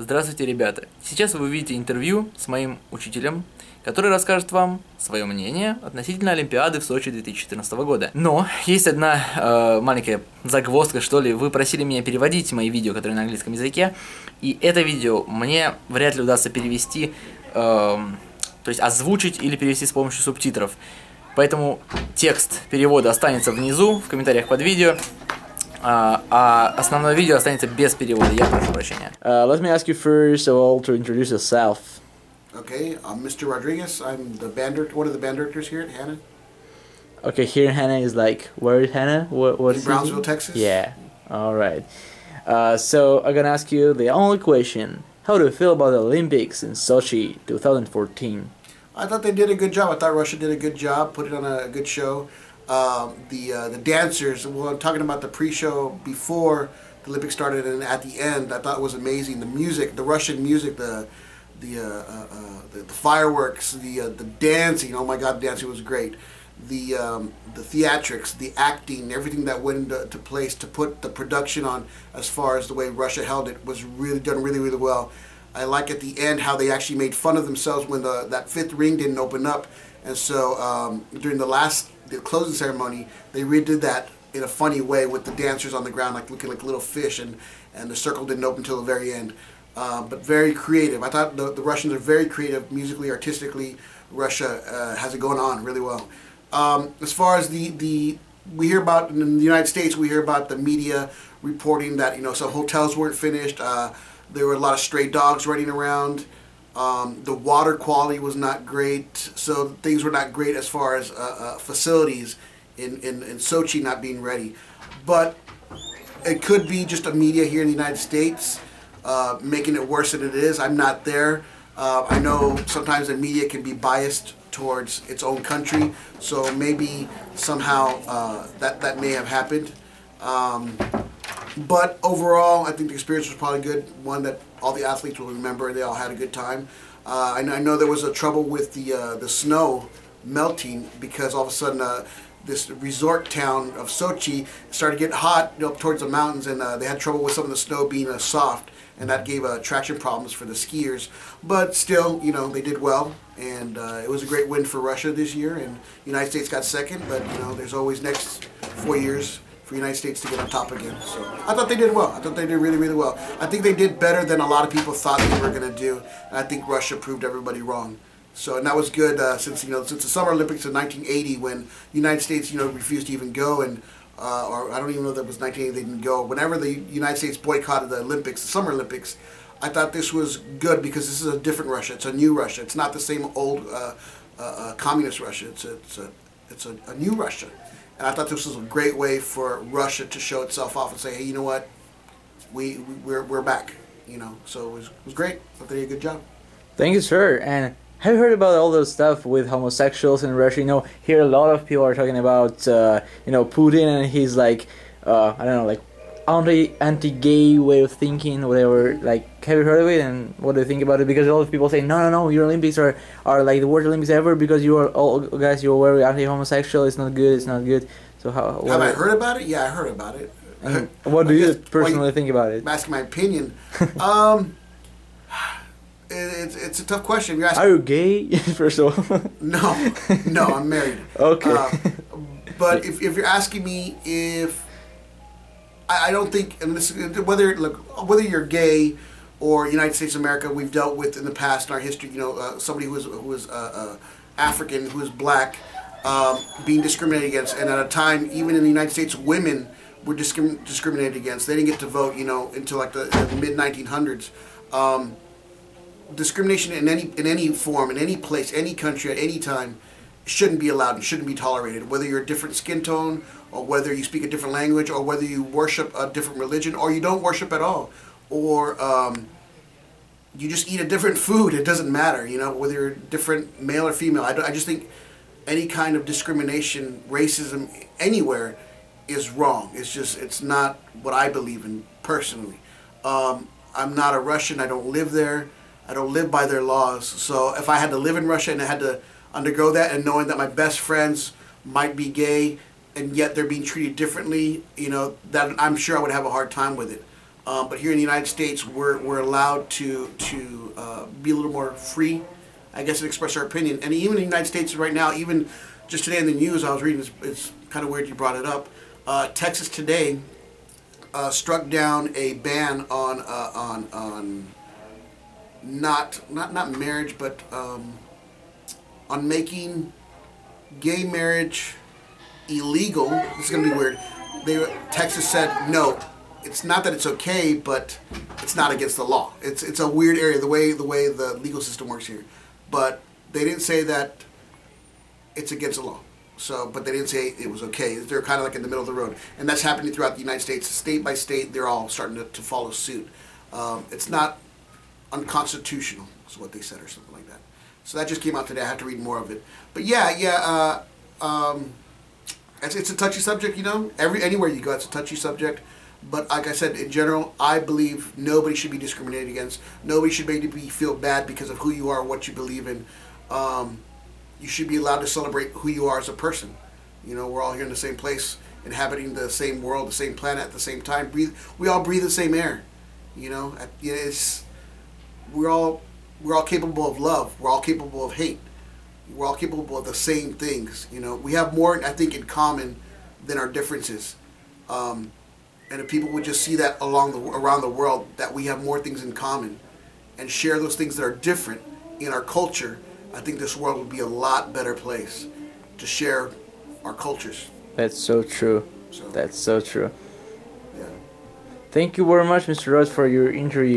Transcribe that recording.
Здравствуйте, ребята! Сейчас вы увидите интервью с моим учителем, который расскажет вам свое мнение относительно Олимпиады в Сочи 2014 года. Но есть одна маленькая загвоздка, что ли. Вы просили меня переводить мои видео, которые на английском языке, и это видео мне вряд ли удастся перевести, то есть озвучить или перевести с помощью субтитров. Поэтому текст перевода останется внизу, в комментариях под видео. А основное видео останется без перевода. Я прошу прощения. Let me ask you first of all to introduce yourself. Okay, I'm Mr. Rodriguez. I'm the band director, one of the band directors here at Hannah. Okay, here in Hannah is like, where is Hannah? What in Brownsville, Texas. Yeah, alright. So I'm gonna ask you the only question. How do you feel about the Olympics in Sochi 2014? I thought they did a good job. I thought Russia did a good job, put it on a good show. The dancers, well, I'm talking about the pre-show before the Olympics started and at the end, I thought it was amazing. The music, the Russian music, the fireworks, the dancing. Oh my God, the dancing was great. The theatrics, the acting, everything that went into place to put the production on, as far as the way Russia held it, was really done really well. I like at the end how they actually made fun of themselves when that fifth ring didn't open up, and so during the closing ceremony, they redid that in a funny way with the dancers on the ground like looking like little fish, and the circle didn't open until the very end. But very creative. I thought the Russians are very creative musically, artistically. Russia has it going on really well. As far as we hear about in the United States, we hear about the media reporting that some hotels weren't finished. There were a lot of stray dogs running around. The water quality was not great, so things were not great as far as facilities in Sochi not being ready. But it could be just a media here in the United States making it worse than it is. I'm not there. I know sometimes the media can be biased towards its own country, so maybe somehow that may have happened. But overall, I think the experience was probably good, one that all the athletes will remember. They all had a good time. I know there was a trouble with the snow melting, because all of a sudden this resort town of Sochi started getting hot up towards the mountains, and they had trouble with some of the snow being soft, and that gave traction problems for the skiers. But still, they did well, and it was a great win for Russia this year, and the United States got second, but there's always next 4 years for the United States to get on top again. So I thought they did well. I thought they did really well. I think they did better than a lot of people thought they were going to do, and I think Russia proved everybody wrong. So, and that was good since the Summer Olympics of 1980, when the United States refused to even go, and or I don't even know if that was 1980 they didn't go. Whenever the United States boycotted the Olympics, the Summer Olympics, I thought this was good because this is a different Russia. It's a new Russia. It's not the same old communist Russia. It's a new Russia. And I thought this was a great way for Russia to show itself off and say, hey, you know what, we're back. So it was great. I thought they did a good job. Thank you, sir. And have you heard about all those stuff with homosexuals in Russia? Here a lot of people are talking about, Putin, and he's like, I don't know, like anti-gay way of thinking, whatever. Like, have you heard of it, and what do you think about it? Because a lot of people say, no, your Olympics are like the worst Olympics ever, because you're very anti-homosexual. It's not good. So how? Have I heard about it? Yeah, I heard about it. And what do you personally think about it? I'm asking my opinion. It's a tough question. You're asking, are you gay? First of all. No, I'm married. Okay. But if you're asking me if I don't think, and this, whether you're gay or United States of America, we've dealt with in the past in our history, somebody who was African, who was black, being discriminated against, and at a time, even in the United States, women were discriminated against. They didn't get to vote, until like the mid 1900s. Discrimination in any form, in any place, any country, at any time, shouldn't be allowed and shouldn't be tolerated. Whether you're a different skin tone, or whether you speak a different language, or whether you worship a different religion, or you don't worship at all, or you just eat a different food, it doesn't matter, whether you're different male or female. I just think any kind of discrimination, racism, anywhere is wrong. It's not what I believe in personally. I'm not a Russian, I don't live there. I don't live by their laws. So if I had to live in Russia and I had to undergo that, and knowing that my best friends might be gay and yet they're being treated differently, that I'm sure I would have a hard time with it. But here in the United States, we're allowed to be a little more free, I guess, and express our opinion. And even in the United States right now, even just today in the news, I was reading, it's kind of weird you brought it up. Texas today struck down a ban on not marriage, but on making gay marriage illegal. This is going to be weird. Texas said no. It's not that it's okay, but it's not against the law. It's a weird area, the way the legal system works here. But they didn't say that it's against the law. So, but they didn't say it was okay. They're kind of like in the middle of the road, and that's happening throughout the United States, state by state. They're all starting to follow suit. It's not unconstitutional, is what they said, or something like that. So that just came out today. I have to read more of it. But yeah. It's a touchy subject, you know. Anywhere you go, it's a touchy subject. But like I said, in general, I believe nobody should be discriminated against. Nobody should make you feel bad because of who you are, what you believe in. You should be allowed to celebrate who you are as a person. You know, we're all here in the same place, inhabiting the same world, the same planet at the same time. We all breathe the same air. You know, we're all capable of love. We're all capable of hate. We're all capable of the same things. You know, we have more, I think, in common than our differences. And if people would just see that around the world, that we have more things in common and share those things that are different in our culture, I think this world would be a lot better place to share our cultures. That's so true. That's so true. Yeah. Thank you very much, Mr. Rose, for your interview.